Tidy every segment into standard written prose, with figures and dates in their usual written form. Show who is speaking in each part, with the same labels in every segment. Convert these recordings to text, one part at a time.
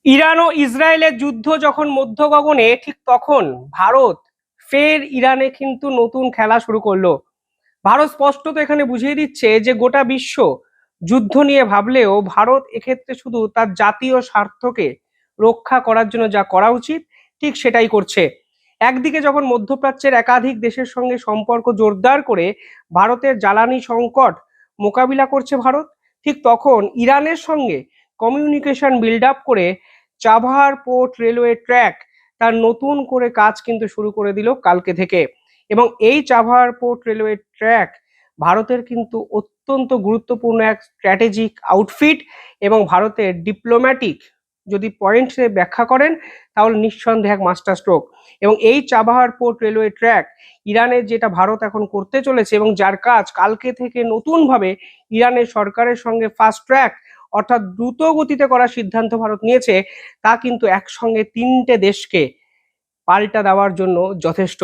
Speaker 1: Iran ও ইসরায়েলের যুদ্ধ যখন মধ্য গগনে, ঠিক তখন ভারত ফের ইরানে কিন্তু নতুন খেলা শুরু করলো। ভারত স্পষ্টত এখানে বুঝিয়ে দিচ্ছে যে গোটা বিশ্ব যুদ্ধ নিয়ে ভাবলেও ভারত এক্ষেত্রে শুধু তার জাতীয় স্বার্থকে রক্ষা করার জন্য যা করা উচিত ঠিক সেটাই করছে। একদিকে যখন মধ্যপ্রাচ্যের একাধিক দেশের সঙ্গে সম্পর্ক জোরদার করে ভারতের জ্বালানি সংকট মোকাবিলা করছে ভারত, ঠিক তখন ইরানের সঙ্গে কমিউনিকেশন বিল্ড আপ করে চাবহার পোর্ট রেলওয়ে ট্র্যাক তার নতুন করে কাজ কিন্তু শুরু করে দিল কালকে থেকে। এবং এই চাবহার পোর্ট রেলওয়ে ট্র্যাক ভারতের কিন্তু অত্যন্ত গুরুত্বপূর্ণ এক স্ট্র্যাটেজিক আউটফিট এবং ভারতের ডিপ্লোম্যাটিক যদি পয়েন্টে ব্যাখ্যা করেন তাহলে নিঃসন্দেহে এক মাস্টার স্ট্রোক। এবং এই চাবাহার পোর্ট রেলওয়ে ট্র্যাক ইরানের যেটা ভারত এখন করতে চলেছে এবং যার কাজ কালকে থেকে নতুনভাবে ইরানের সরকারের সঙ্গে ফাস্ট ট্র্যাক অর্থাৎ দ্রুত গতিতে করার সিদ্ধান্ত ভারত নিয়েছে, তা কিন্তু একসঙ্গে তিনটে দেশকে পাল্টা দেওয়ার জন্য যথেষ্ট।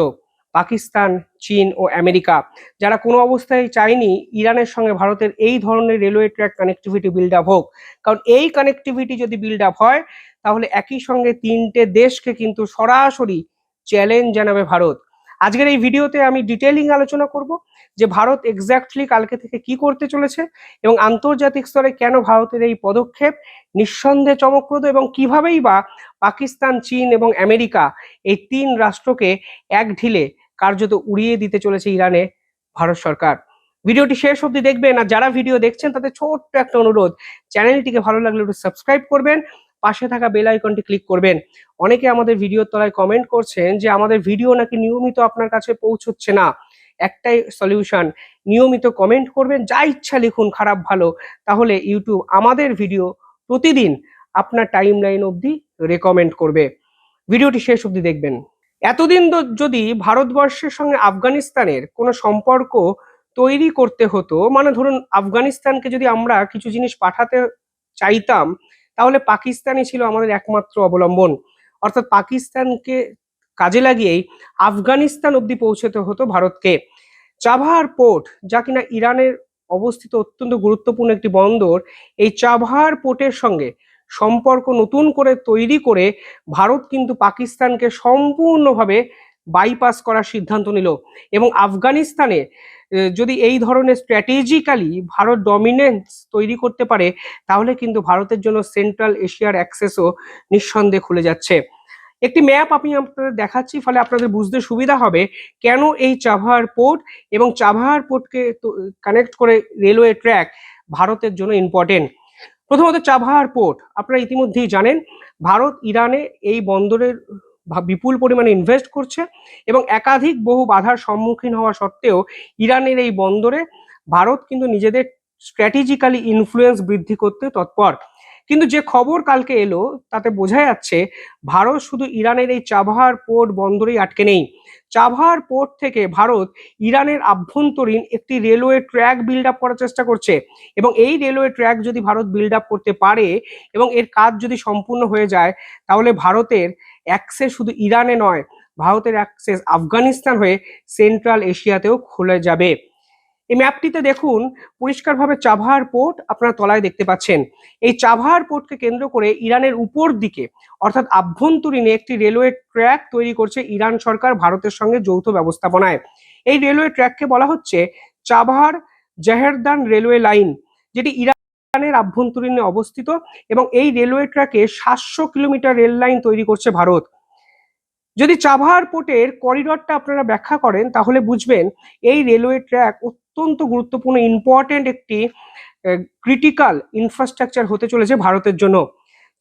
Speaker 1: পাকিস্তান, চীন ও আমেরিকা, যারা কোনো অবস্থায় চায়নি ইরানের সঙ্গে ভারতের এই ধরনের railway track connectivity build up হোক, কারণ এই কানেক্টিভিটি যদি বিল্ড আপ হয় তাহলে একই সঙ্গে তিনটে দেশকে কিন্তু সরাসরি চ্যালেঞ্জ জানাবে ভারত। আজকের এই ভিডিওতে আমি ডিটেইলিং আলোচনা করব যে ভারত এক্স্যাক্টলি কালকে থেকে কি করতে চলেছে এবং আন্তর্জাতিক স্তরে কেন ভারতের এই পদক্ষেপ নিঃসন্দেহে চমকপ্রদ এবং কিভাবেই বা পাকিস্তান, চীন এবং আমেরিকা এই তিন রাষ্ট্রকে এক ঢিলে কার্যত উড়িয়ে দিতে চলেছে ইরানে ভারত সরকার। ভিডিওটি শেষ অবধি দেখবেন, আর যারা ভিডিও দেখছেন তাদের ছোট্ট একটা অনুরোধ, চ্যানেলটিকে ভালো লাগলে একটু সাবস্ক্রাইব করবেন, পাশে থাকা বেল আইকনটি ক্লিক করবেন। অনেকে আমাদের ভিডিওর তলায় কমেন্ট করছেন যে আমাদের ভিডিও নাকি নিয়মিত আপনার কাছে পৌঁছচ্ছে না। একটাই সলিউশন, নিয়মিত কমেন্ট করবেন, যা ইচ্ছা লিখুন, খারাপ ভালো, তাহলে ইউটিউব আমাদের ভিডিও প্রতিদিন আপনার টাইম লাইন অবধি রেকমেন্ড করবে। ভিডিওটি শেষ অবধি দেখবেন। এতদিন যদি ভারতবর্ষের সঙ্গে আফগানিস্তানের কোনো সম্পর্ক তৈরি করতে হতো, মানে ধরুন আফগানিস্তানকে যদি আমরা কিছু জিনিস পাঠাতে চাইতাম তাহলে পাকিস্তানই ছিল আমাদের একমাত্র অবলম্বন, অর্থাৎ পাকিস্তানকে কাজে লাগিয়েই আফগানিস্তান অবধি পৌঁছতে হতো ভারতকে। চাবহার পোর্ট, যা কিনা ইরানের অবস্থিত অত্যন্ত গুরুত্বপূর্ণ একটি বন্দর, এই চাবহার পোর্টের সঙ্গে সম্পর্ক নতুন করে তৈরি করে ভারত কিন্তু পাকিস্তানকে সম্পূর্ণভাবে বাইপাস করার সিদ্ধান্ত নিল। এবং আফগানিস্তানে যদি এই ধরনের স্ট্র্যাটেজিক্যালি ভারত ডমিনেন্স তৈরি করতে পারে তাহলে কিন্তু ভারতের জন্য সেন্ট্রাল এশিয়ার অ্যাক্সেসও নিঃসন্দেহে খুলে যাচ্ছে। একটি ম্যাপ আমি আপনাদের দেখাচ্ছি, ফলে আপনাদের বুঝতে সুবিধা হবে কেন এই চাবহার পোর্ট এবং চাবহার পোর্টকে কানেক্ট করে রেলওয়ে ট্র্যাক ভারতের জন্য ইম্পর্টেন্ট। প্রথমত চাবহার পোর্ট, আপনারা ইতিমধ্যেই জানেন ভারত ইরানে এই বন্দরের বিপুল পরিমাণে ইনভেস্ট করছে এবং একাধিক বহু বাধার সম্মুখীন হওয়া সত্ত্বেও ইরানের এই বন্দরে ভারত কিন্তু নিজেদের স্ট্র্যাটেজিক্যালি ইনফ্লুয়েন্স বৃদ্ধি করতে তৎপর। কিন্তু যে খবর কালকে এলো তাতে বোঝা যাচ্ছে ভারত শুধু ইরানের এই চাবহার পোর্ট বন্দরেই আটকে নেই। চাবহার পোর্ট থেকে ভারত ইরানের আভ্যন্তরীণ একটি রেলওয়ে ট্র্যাক বিল্ড আপ করার চেষ্টা করছে এবং এই রেলওয়ে ট্র্যাক যদি ভারত বিল্ড আপ করতে পারে এবং এর কাজ যদি সম্পূর্ণ হয়ে যায় তাহলে ভারতের অ্যাক্সেস শুধু ইরানে নয়, ভারতের অ্যাক্সেস আফগানিস্তান হয়ে সেন্ট্রাল এশিয়াতেও খুলে যাবে। এই ম্যাপটিতে দেখুন পরিষ্কারভাবে চাবহার পোর্ট আপনারা তলায় দেখতে পাচ্ছেন। এই চাবহার পোর্টকে কেন্দ্র করে ইরানের উপর দিকে অর্থাৎ আভ্যন্তরীণে একটি রেলওয়ে ট্র্যাক তৈরি করছে ইরান সরকার ভারতের সঙ্গে যৌথ ব্যবস্থাপনায়। এই রেলওয়ে ট্র্যাককে বলা হচ্ছে চাবহার জাহেরদান রেলওয়ে লাইন, যেটি ইরানের আভ্যন্তরীণে অবস্থিত এবং এই রেলওয়ে ট্র্যাকে 700 কিলোমিটার রেল লাইন তৈরি করছে ভারত। যদি চাবহার পোর্টের করিডরটা আপনারা ব্যাখ্যা করেন তাহলে বুঝবেন এই রেলওয়ে ট্র্যাক অত্যন্ত গুরুত্বপূর্ণ ইম্পর্টেন্ট একটি ক্রিটিক্যাল ইনফ্রাস্ট্রাকচার হতে চলেছে ভারতের জন্য।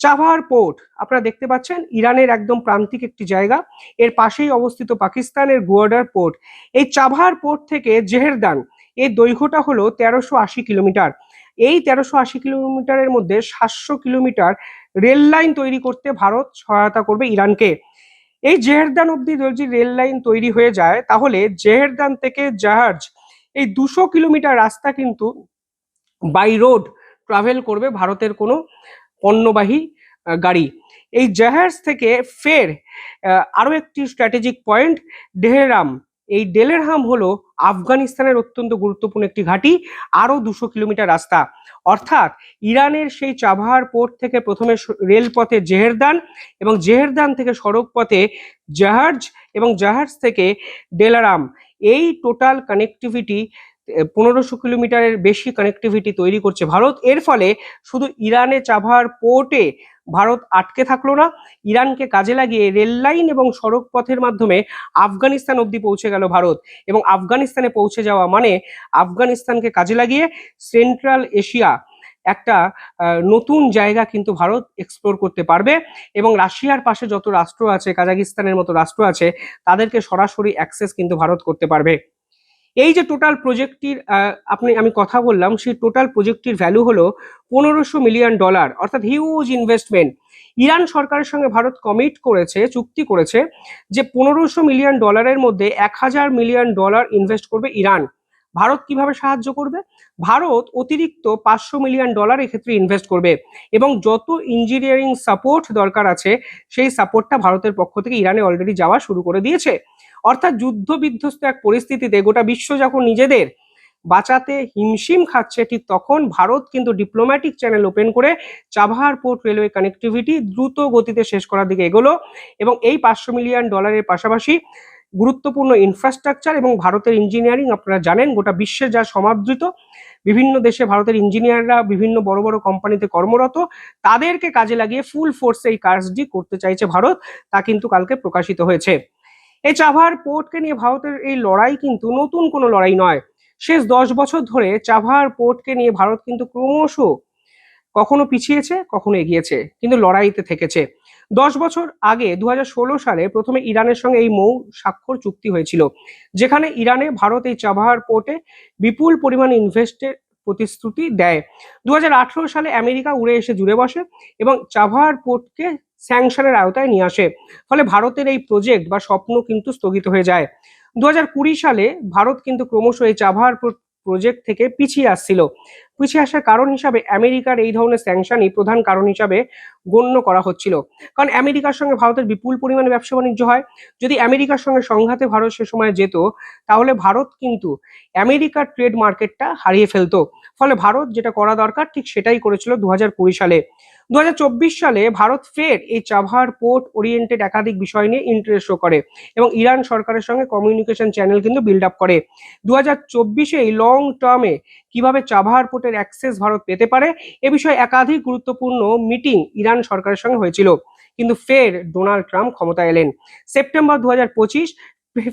Speaker 1: চাবহার পোর্ট আপনারা দেখতে পাচ্ছেন ইরানের একদম প্রান্তিক একটি জায়গা, এর পাশেই অবস্থিত পাকিস্তানের গোয়ার্ডার পোর্ট। এই চাবহার পোর্ট থেকে জেহেরদান এর দৈর্ঘ্যটা হলো 1380 কিলোমিটার। এই 1380 কিলোমিটারের মধ্যে 700 কিলোমিটার রেল লাইন তৈরি করতে ভারত সহায়তা করবে ইরানকে। এই জেহেরদান অব্দি যদি রেল লাইন তৈরি হয়ে যায় তাহলে জেহেরদান থেকে জাহাজ এই 200 কিলোমিটার রাস্তা কিন্তু বাই রোড ট্রাভেল করবে ভারতের কোনো পণ্যবাহী গাড়ি। এই জাহাজ থেকে ফের আরো একটি স্ট্র্যাটেজিক পয়েন্ট ডেহরাম, এই ডেলেরহাম হলো আফগানিস্তানের অত্যন্ত গুরুত্বপূর্ণ একটি ঘাঁটি, আরো 200 কিলোমিটার রাস্তা। অর্থাৎ ইরানের সেই চাবাহার পোর্ট থেকে প্রথমে রেলপথে জেহেরদান, এবং জেহেরদান থেকে সড়ক পথে জাহাজ, এবং জাহাজ থেকে ডেলারাম, এই টোটাল কানেক্টিভিটি 1500 কিলোমিটারের বেশি কানেক্টিভিটি তৈরি করছে ভারত। এর ফলে শুধু ইরানে চাবাহার পোর্টে ভারত আটকে থাকলো না, ইরানকে কাজে লাগিয়ে রেল লাইন এবং সড়ক পথের মাধ্যমে আফগানিস্তান অবধি পৌঁছে গেল ভারত। এবং আফগানিস্তানে পৌঁছে যাওয়া মানে আফগানিস্তানকে কাজে লাগিয়ে সেন্ট্রাল এশিয়া একটা নতুন জায়গা কিন্তু ভারত এক্সপ্লোর করতে পারবে, এবং রাশিয়ার পাশে যত রাষ্ট্র আছে, কাজাকিস্তানের মতো রাষ্ট্র আছে, তাদেরকে সরাসরি অ্যাক্সেস কিন্তু ভারত করতে পারবে। এই যে টোটাল প্রজেক্টটির আমি কথা বললাম, সেই টোটাল প্রজেক্টটির ভ্যালু হলো $1500 মিলিয়ন, অর্থাৎ হিউজ ইনভেস্টমেন্ট। ইরান সরকারের সঙ্গে ভারত কমিট করেছে, চুক্তি করেছে যে $1500 মিলিয়ন মধ্যে $1000 মিলিয়ন ইনভেস্ট করবে ইরান। ভারত কিভাবে সাহায্য করবে? ভারত অতিরিক্ত $500 মিলিয়ন এক্ষেত্রে ইনভেস্ট করবে, এবং যত ইঞ্জিনিয়ারিং সাপোর্ট দরকার আছে সেই সাপোর্টটা ভারতের পক্ষ থেকে ইরানে অলরেডি যাওয়া শুরু করে দিয়েছে। অর্থাৎ যুদ্ধ বিধ্বস্ত এক পরিস্থিতিতে গোটা বিশ্ব যখন নিজেদের বাঁচাতে হিমশিম খাচ্ছে, ঠিক তখন ভারত কিন্তু ডিপ্লোম্যাটিক চ্যানেল ওপেন করে চাবাহার পোর্ট রেলওয়ে কানেক্টিভিটি দ্রুত গতিতে শেষ করার দিকে এগোলো। এবং এই $500 মিলিয়ন পাশাপাশি গুরুত্বপূর্ণ ইনফ্রাস্ট্রাকচার এবং ভারতের ইঞ্জিনিয়ারিং, আপনারা জানেন গোটা বিশ্বে যা সমাদৃত, বিভিন্ন দেশে ভারতের ইঞ্জিনিয়াররা বিভিন্ন বড় বড় কোম্পানিতে কর্মরত, তাদেরকে কাজে লাগিয়ে ফুল ফোর্সে এই কাজটি করতে চাইছে ভারত, তা কিন্তু কালকে প্রকাশিত হয়েছে। এই চাবাহার পোর্টকে নিয়ে ভারতের এই লড়াই কিন্তু নতুন কোনো লড়াই নয়। শেষ 10 বছর ধরে চাবাহার পোর্টকে নিয়ে ভারত কিন্তু ক্রমশ কখনো পিছিয়েছে, কখনো এগিয়েছে, কিন্তু লড়াইতে থেকেছে। 10 বছর আগে 2016 সালে প্রথমে ইরানের সঙ্গে এই মৌ স্বাক্ষর চুক্তি হয়েছিল, যেখানে ইরানে ভারত এই চাবাহার পোর্টে বিপুল পরিমাণ ইনভেস্টের প্রতিশ্রুতি দেয়। 2018 সালে আমেরিকা উড়ে এসে জুড়ে বসে এবং চাবাহার পোর্টকে স্যাংশনের আওতায় নিয়ে আসে। ফলে ভারতের এই প্রজেক্ট বা স্বপ্ন কিন্তু স্থগিত হয়ে যায়। 2020 সালে ভারত কিন্তু ক্রমশ এই চাবাহার প্রজেক্ট থেকে পিছিয়ে আসছিল। পিছিয়ে আসার কারণ হিসাবে আমেরিকার এই ধরনের স্যাংশনই প্রধান কারণ হিসাবে গণ্য করা হচ্ছিল। কারণ আমেরিকার সঙ্গে ভারতের বিপুল পরিমাণে ব্যবসা বাণিজ্য হয়। যদি আমেরিকার সঙ্গে সংঘাতে ভারত সে সময় যেত, তাহলে ভারত কিন্তু আমেরিকার ট্রেড মার্কেটটা হারিয়ে ফেলতো। ফলে ভারত যেটা করা দরকার ঠিক সেটাই করেছিল 2020 সালে। 2024 সালে ভারত ফের এই চাবাহার পোর্ট ওরিয়েন্টেড একাধিক বিষয় নিয়ে ইন্টারেস্ট শো করে এবং ইরান সরকারের সঙ্গে কমিউনিকেশন চ্যানেল কিন্তু বিল্ড আপ করে। 2024 এই লং টার্মে কিভাবে চাবাহার পোর্টের অ্যাক্সেস ভারত পেতে পারে এ বিষয়ে একাধিক গুরুত্বপূর্ণ মিটিং ইরান সরকারের সঙ্গে হয়েছিল, কিন্তু ফের ডোনাল্ড ট্রাম্প ক্ষমতায় এলেন। সেপ্টেম্বর 2025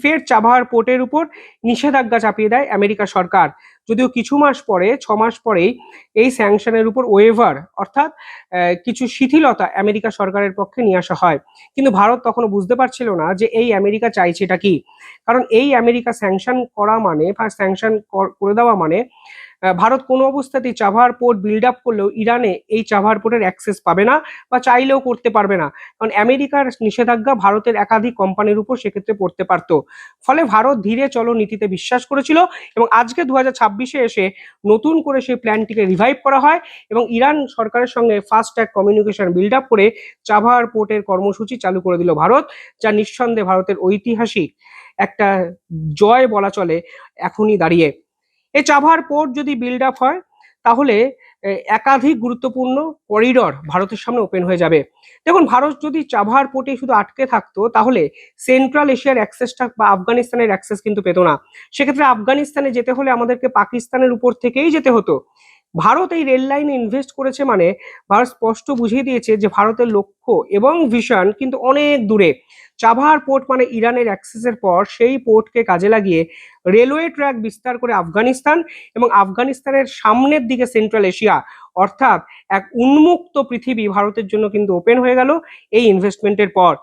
Speaker 1: ফের চাবাহার পোর্টের উপর নিষেধাজ্ঞা চাপিয়ে দেয় আমেরিকা সরকার। যদিও কিছু মাস পরে, 6 মাস পরেই এই স্যাংশনের উপর ওয়েভার, অর্থাৎ কিছু শিথিলতা আমেরিকা সরকারের পক্ষে নিয়ে আসা হয়। কিন্তু ভারত তখনও বুঝতে পারছিল না যে এই আমেরিকা চাইছে এটা কি। কারণ এই আমেরিকা স্যাংশন করা মানে বা স্যাংশন করে দেওয়া মানে ভারত কোনো অবস্থাতেই চাবাহার পোর্ট বিল্ড আপ করলেও ইরানে এই চাবাহার পোর্টের অ্যাক্সেস পাবে না বা চাইলেও করতে পারবে না, কারণ আমেরিকার নিষেধাজ্ঞা ভারতের একাধিক কোম্পানির উপর সেক্ষেত্রে পড়তে পারত। ফলে ভারত ধীরে চলো নীতিতে বিশ্বাস করেছিল এবং আজকে 2026-এ এসে নতুন করে সেই প্ল্যানটিকে রিভাইভ করা হয় এবং ইরান সরকারের সঙ্গে fast track communication build up করে চাবাহার পোর্টের কর্মসূচি চালু করে দিল ভারত, যা নিঃসন্দেহে ভারতের ঐতিহাসিক একটা জয় বলা চলে এখনই দাঁড়িয়ে। এই চাবাহার পোর্ট যদি বিল্ড আপ হয়, তাহলে একাধিক গুরুত্বপূর্ণ করিডর ভারতের সামনে ওপেন হয়ে যাবে। দেখুন, ভারত যদি চাবাহার পোর্টে শুধু আটকে থাকতো, তাহলে সেন্ট্রাল এশিয়ার অ্যাক্সেসটা বা আফগানিস্তানের অ্যাক্সেস কিন্তু পেতো না। সেক্ষেত্রে আফগানিস্তানে যেতে হলে আমাদেরকে পাকিস্তানের উপর থেকেই যেতে হতো। ভারত এই রেল লাইনে ইনভেস্ট করেছে মানে ভারত স্পষ্ট বুঝিয়ে দিয়েছে যে ভারতের লক্ষ্য এবং ভিশন কিন্তু অনেক দূরে। চাবাহার পোর্ট মানে ইরানের অ্যাক্সেসের পর সেই পোর্টকে কাজে লাগিয়ে রেলওয়ে ট্র্যাক বিস্তার করে আফগানিস্তান এবং আফগানিস্তানের সামনের দিকে সেন্ট্রাল এশিয়া, অর্থাৎ এক উন্মুক্ত পৃথিবী ভারতের জন্য কিন্তু ওপেন হয়ে গেল এই ইনভেস্টমেন্টের পর।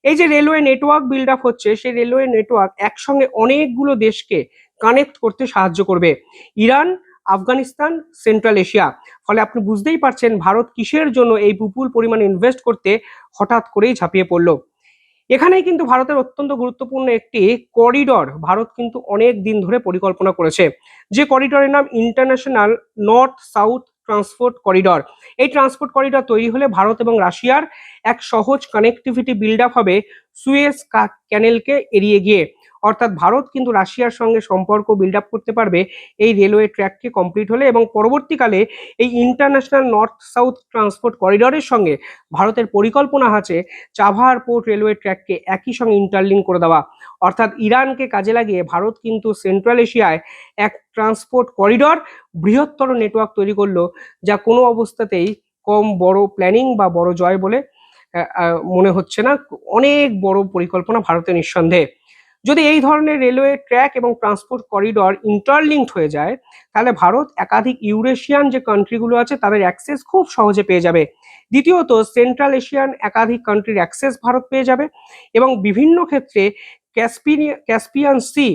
Speaker 1: এই যে রেলওয়ে নেটওয়ার্ক বিল্ড আপ হচ্ছে, সেই রেলওয়ে নেটওয়ার্ক একসঙ্গে অনেকগুলো দেশকে কানেক্ট করতে সাহায্য করবে, ইরান, আফগানিস্তান, সেন্ট্রাল এশিয়া। ফলে আপনি বুঝতেই পারছেন ভারত কিসের জন্য এই বিপুল পরিমাণে ইনভেস্ট করতে হঠাৎ করেই ঝাঁপিয়ে পড়লো। এখানেই কিন্তু ভারতের অত্যন্ত গুরুত্বপূর্ণ একটি করিডর ভারত কিন্তু অনেক দিন ধরে পরিকল্পনা করেছে, যে করিডরের নাম international north south transport corridor. এই ট্রান্সপোর্ট করিডর তৈরি হলে ভারত এবং রাশিয়ার এক সহজ কানেক্টিভিটি বিল্ড আপ হবে সুয়েজ ক্যানেলকে এড়িয়ে গিয়ে। অর্থাৎ ভারত কিন্তু রাশিয়ার সঙ্গে সম্পর্ক বিল্ড আপ করতে পারবে এই রেলওয়ে ট্র্যাককে কমপ্লিট হলে, এবং পরবর্তীকালে এই ইন্টারন্যাশনাল নর্থ সাউথ ট্রান্সপোর্ট করিডরের সঙ্গে ভারতের পরিকল্পনা আছে চাবহার পোর্ট রেলওয়ে ট্র্যাককে একই সঙ্গে ইন্টারলিঙ্ক করে দেওয়া। অর্থাৎ ইরানকে কাজে লাগিয়ে ভারত কিন্তু সেন্ট্রাল এশিয়ায় এক ট্রান্সপোর্ট করিডর, বৃহত্তর নেটওয়ার্ক তৈরি করলো, যা কোনো অবস্থাতেই কম বড় প্ল্যানিং বা বড় জয় বলে মনে হচ্ছে না। অনেক বড় পরিকল্পনা ভারতের নিঃসন্দেহে। যদি এই ধরনের রেলওয়ে ট্র্যাক এবং ট্রান্সপোর্ট করিডর ইন্টারলিঙ্কড হয়ে যায়, তাহলে ভারত একাধিক ইউরেশিয়ান যে কান্ট্রিগুলো আছে তাদের অ্যাক্সেস খুব সহজে পেয়ে যাবে। দ্বিতীয়ত, সেন্ট্রাল এশিয়ান একাধিক কান্ট্রির অ্যাক্সেস ভারত পেয়ে যাবে, এবং বিভিন্ন ক্ষেত্রে ক্যাসপিয়ান সি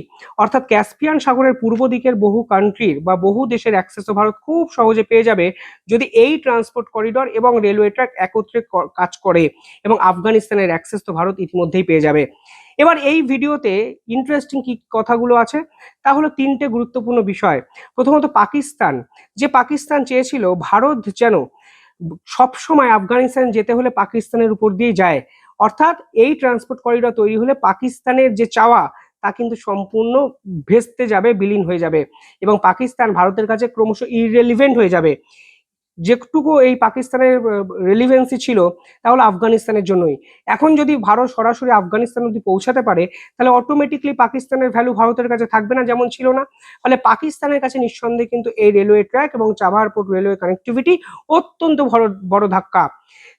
Speaker 1: অর্থাৎ ক্যাসপিয়ান সাগরের পূর্ব দিকের বহু কান্ট্রির বা বহু দেশের অ্যাক্সেসও ভারত খুব সহজে পেয়ে যাবে যদি এই ট্রান্সপোর্ট করিডর এবং রেলওয়ে ট্র্যাক একত্রে কাজ করে। এবং আফগানিস্তানের অ্যাক্সেস তো ভারত ইতিমধ্যেই পেয়ে যাবে। এবার এই ভিডিওতে ইন্টারেস্টিং কি কথাগুলো আছে, তা হলো তিনটে গুরুত্বপূর্ণ বিষয়। প্রথমত, পাকিস্তান, যে পাকিস্তান চেয়েছিল ভারত যেন সবসময় আফগানিস্তান যেতে হলে পাকিস্তানের উপর দিয়ে যায়, অর্থাৎ এই ট্রান্সপোর্ট করিডর তৈরি হলে পাকিস্তানের যে চাওয়া তা কিন্তু সম্পূর্ণ ভেস্তে যাবে, বিলীন হয়ে যাবে, এবং পাকিস্তান ভারতের কাছে ক্রমশ ইররেলিভেন্ট হয়ে যাবে। যেটুকু এই পাকিস্তানের রেলিভেন্সি ছিল তাহলে আফগানিস্তানের জন্যই। এখন যদি ভারত সরাসরি আফগানিস্তান অব্দি পৌঁছাতে পারে, তাহলে অটোমেটিকলি পাকিস্তানের ভ্যালু ভারতের কাছে থাকবে না, যেমন ছিল না। ফলে পাকিস্তানের কাছে নিঃসন্দেহে কিন্তু এই রেলওয়ে ট্র্যাক এবং চাবাহার পোর্ট রেলওয়ে কানেক্টিভিটি অত্যন্ত বড় ধাক্কা।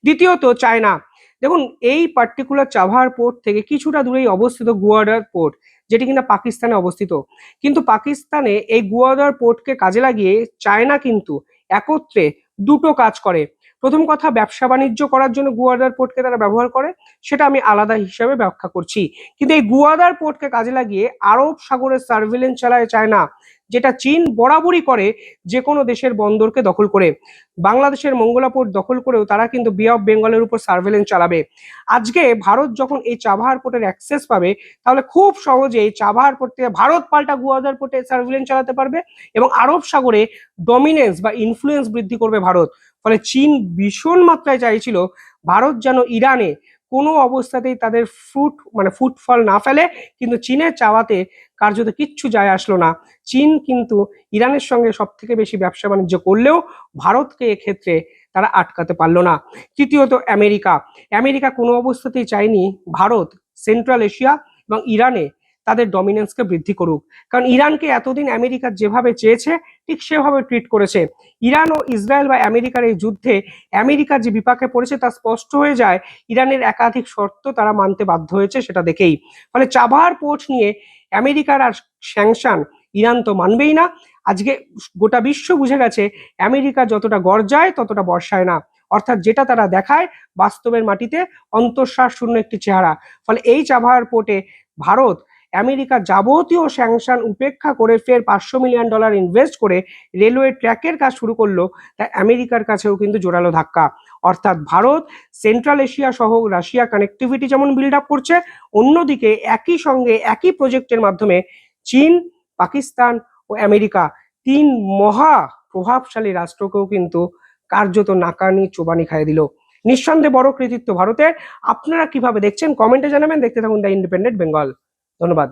Speaker 1: দ্বিতীয়ত, চায়না। দেখুন, এই পার্টিকুলার চাবাহার পোর্ট থেকে কিছুটা দূরেই অবস্থিত গুয়াদার পোর্ট, যেটি কিনা পাকিস্তানে অবস্থিত। কিন্তু পাকিস্তানে এই গুয়াদার পোর্টকে কাজে লাগিয়ে চায়না কিন্তু একত্রে দুটো কাজ করে। প্রথম কথা, ব্যবসা বাণিজ্য করার জন্য গুয়াদার পোর্টকে তারা ব্যবহার করে, সেটা আমি আলাদা হিসাবে ব্যাখ্যা করছি। কিন্তু এই গুয়াদার পোর্টকে কাজে লাগিয়ে আরব সাগরের সার্ভিলেন্স চালায় চায়না, যেটা চীন বরাবরই করে যে কোনো দেশের বন্দরকে দখল করে। বাংলাদেশের মঙ্গলা পোর্ট দখল করেও তারা কিন্তু বে অফ বেঙ্গলের উপর সার্ভিলেন্স চালাবে। আজকে ভারত যখন এই চাবাহার পোর্টের অ্যাক্সেস পাবে, তাহলে খুব সহজেই চাবাহার পোর্ট থেকে ভারত পাল্টা গুয়াদার পোর্টে সার্ভিলেন্স চালাতে পারবে, এবং আরব সাগরে ডমিনেন্স বা ইনফ্লুয়েন্স বৃদ্ধি করবে ভারত। ফলে চীন ভীষণ মাত্রায় চাইছিল ভারত যেন ইরানে কোনো অবস্থাতেই তাদের ফুটফল না ফেলে, কিন্তু চীনের চাওয়াতে কার্যত কিচ্ছু যায় আসলো না। চীন কিন্তু ইরানের সঙ্গে সব থেকে বেশি ব্যবসা বাণিজ্য করলেও ভারতকে এক্ষেত্রে তারা আটকাতে পারলো না। তৃতীয়ত, আমেরিকা। আমেরিকা কোনো অবস্থাতেই চায়নি ভারত সেন্ট্রাল এশিয়া এবং ইরানে তাদের ডমিনেন্সকে বৃদ্ধি করুক, কারণ ইরানকে এতদিন আমেরিকা যেভাবে চেয়েছে ঠিক সেভাবে ট্রিট করেছে। ইরান ও ইসরায়েল বা আমেরিকার এই যুদ্ধে আমেরিকার যে বিপাকে পড়েছে তা স্পষ্ট হয়ে যায় ইরানের একাধিক শর্ত তারা মানতে বাধ্য হয়েছে সেটা দেখেই। ফলে চাবাহার পোর্ট নিয়ে আমেরিকার আর স্যাংশন ইরান তো মানবেই না। আজকে গোটা বিশ্ব বুঝে গেছে আমেরিকা যতটা গর্জায় ততটা বর্ষায় না, অর্থাৎ যেটা তারা দেখায় বাস্তবের মাটিতে অন্তঃশ্বাস শূন্য একটি চেহারা। ফলে এই চাবাহার পোর্টে ভারত আমেরিকা যাবতীয় স্যাংশন উপেক্ষা করে ফের $500 মিলিয়ন ইনভেস্ট করে রেলওয়ে ট্র্যাকের কাজ শুরু করলো, তা আমেরিকার কাছেও কিন্তু জোরালো ধাক্কা। অর্থাৎ ভারত সেন্ট্রাল এশিয়া সহ রাশিয়া কানেক্টিভিটি যেমন বিল্ড আপ করছে, অন্যদিকে একই সঙ্গে একই প্রজেক্টের মাধ্যমে চীন, পাকিস্তান ও আমেরিকা তিন মহা প্রভাবশালী রাষ্ট্রকেও কিন্তু কার্যত নাকানি চোবানি খাইয়ে দিল। নিঃসন্দেহে বড় কৃতিত্ব ভারতের। আপনারা কিভাবে দেখছেন কমেন্টে জানাবেন। দেখতে থাকুন দ্য ইন্ডিপেন্ডেন্ট বেঙ্গল। ধন্যবাদ।